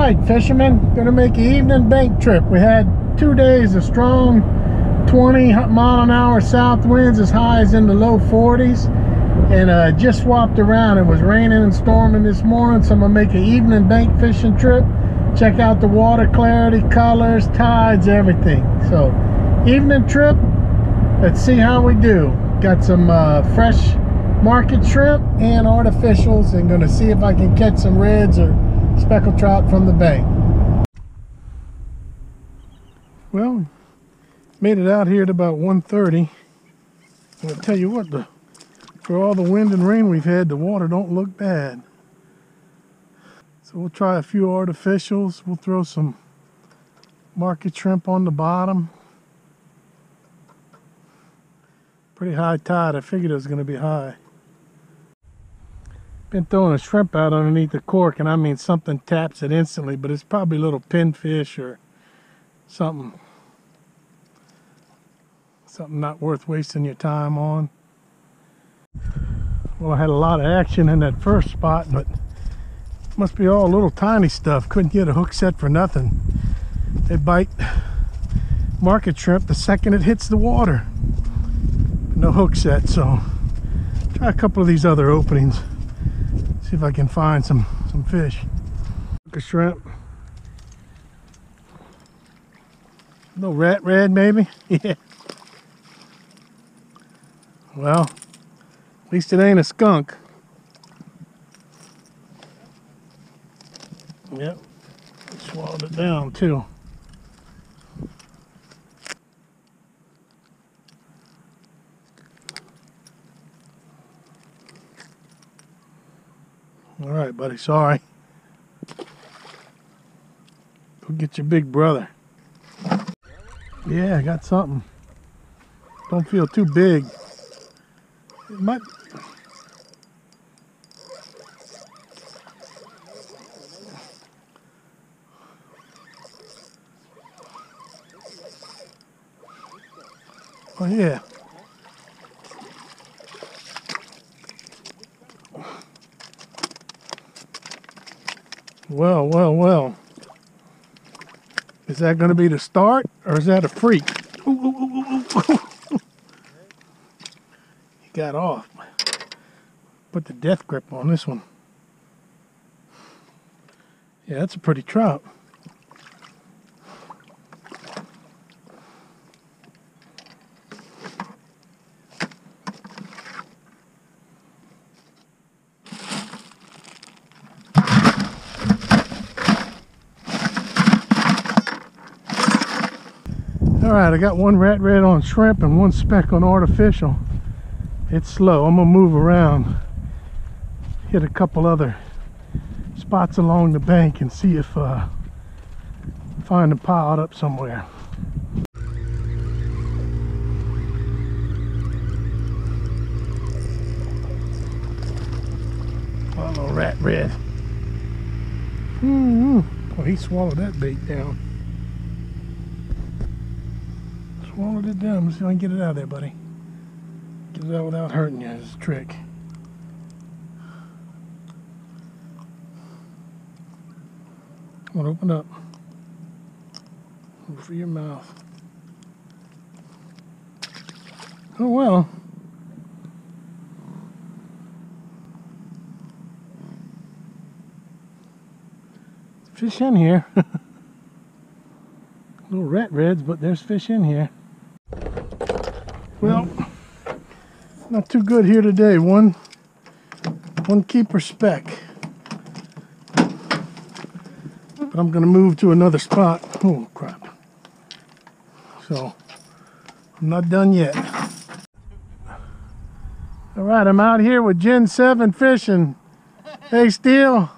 right, fishermen, gonna make an evening bank trip. We had 2 days of strong 20-mile-an-hour south winds as high as in the low 40s, and just swapped around. It was raining and storming this morning, so I'm gonna make an evening bank fishing trip. Check out the water clarity, colors, tides, everything. So evening trip, let's see how we do. Got some fresh market shrimp and artificials, and gonna see if I can catch some reds or speckled trout from the bank. Well, made it out here at about 1:30. I'll tell you what, for all the wind and rain we've had, the water don't look bad. So we'll try a few artificials. We'll throw some market shrimp on the bottom. Pretty high tide. I figured it was going to be high. Been throwing a shrimp out underneath the cork, and I mean something taps it instantly, but it's probably a little pinfish or something not worth wasting your time on. Well, I had a lot of action in that first spot, but must be all little tiny stuff. Couldn't get a hook set for nothing. They bite market shrimp the second it hits the water. No hook set, so try a couple of these other openings. See if I can find some fish. Hook a shrimp. No rat red, maybe? Yeah. Well, at least it ain't a skunk. Yep, swallowed it down too. All right, buddy, sorry. Go get your big brother. Yeah, I got something. Don't feel too big. It might. Oh yeah. Well. Is that going to be the start, or is that a freak? Ooh. He got off. Put the death grip on this one. Yeah, that's a pretty trout. Alright, I got one rat red on shrimp and one speck on artificial. It's slow. I'm going to move around, hit a couple other spots along the bank and see if find them piled up somewhere. Oh, little rat red. Oh, he swallowed that bait down. Swallowed it down. Let's see if I can get it out of there, buddy. Get it out without hurting you. It's a trick. Come on, open up. Over for your mouth. Oh well. Fish in here. Little rat reds, but there's fish in here. Well, not too good here today. One keeper speck. But I'm gonna move to another spot. Oh crap. So I'm not done yet. All right, I'm out here with Gen 7 fishing. Hey, Steele.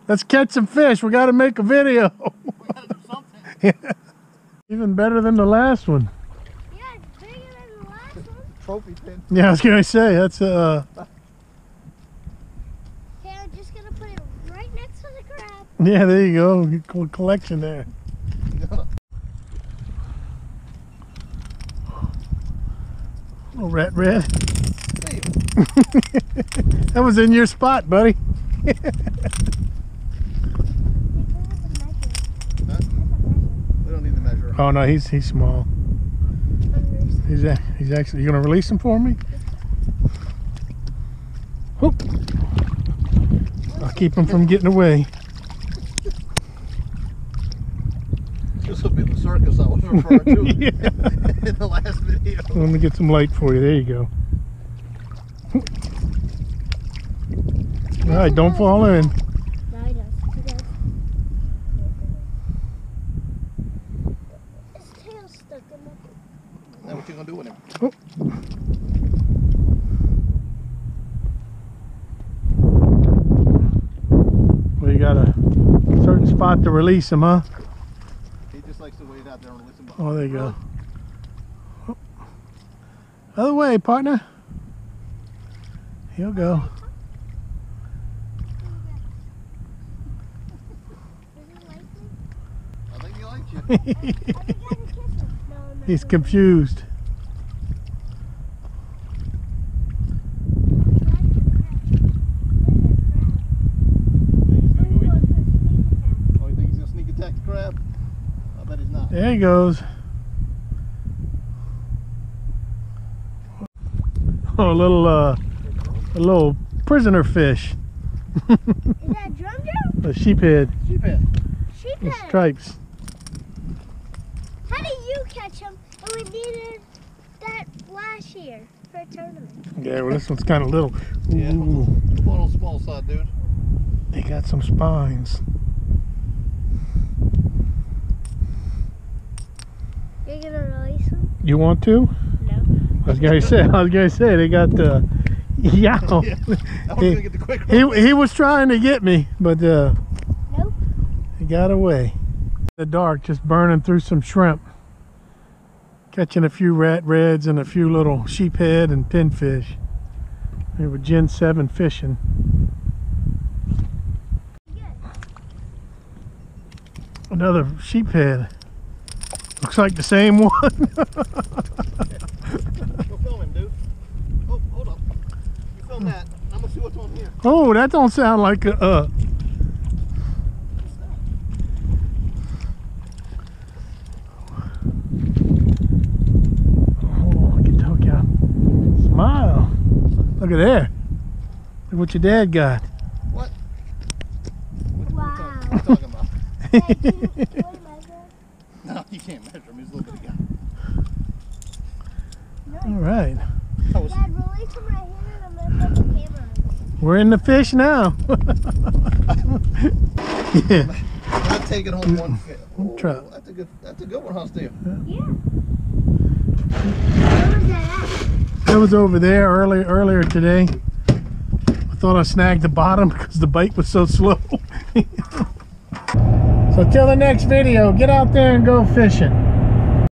Let's catch some fish. We got to make a video. We got to do something. Yeah. Even better than the last one. Yeah, it's bigger than the last one. Trophy pin. Yeah, I was gonna say that's Okay, I'm just gonna put it right next to the crab. Yeah, there you go. Good collection there. Little rat red. That was in your spot, buddy. Oh no, he's small. He's actually. You gonna release him for me? Whoop. I'll keep him from getting away. This will be the circus I was referring to Yeah. in the last video. Let me get some light for you. There you go. All right, don't fall in. No, he does. He does. His tail's stuck in the... Now what you gonna do with him? Oh. Well, you got a certain spot to release him, huh? He just likes to wait out there and listen. Oh, there you go. Oh. Other way, partner. He'll go. I think he likes you. I think I can kiss him. No. He's confused. Oh, you think he's gonna sneak attack the crab? I bet he's not. There he goes. Oh, a little prisoner fish. Is that drumjo? A sheephead Sheephead. with Sheephead. stripes. How did you catch him? And we needed that last year for a tournament. Yeah, well, this one's kind of little. Yeah. Ooh, On the small side, dude. they got some spines. You're gonna release him? You want to? No. I was gonna say they got yeah. Yeah. I was gonna get the quick one. He was trying to get me, but Nope. he got away. The dark, just burning through some shrimp, catching a few rat reds and a few little sheephead and pinfish. They were Gen 7 fishing. Another sheephead. Looks like the same one. Go film him, dude. Oh, hold up. You film that. I'm gonna see what's on here. Oh, that don't sound like a Oh, look at Tokyo. Smile. Look at there. Look what your dad got. What? Wow. What are you talking about? Hey, can you measure? No, you can't measure him. He's a little bitty guy. All right. That was, Dad, release him right here and I'm gonna put the camera on. We're in the fish now. Yeah. I'm not taking home one fish. Try. That's a good one, huh, Steve? Yeah. Where was that at? It was over there earlier today. I thought I snagged the bottom because the bite was so slow. So till the next video, get out there and go fishing.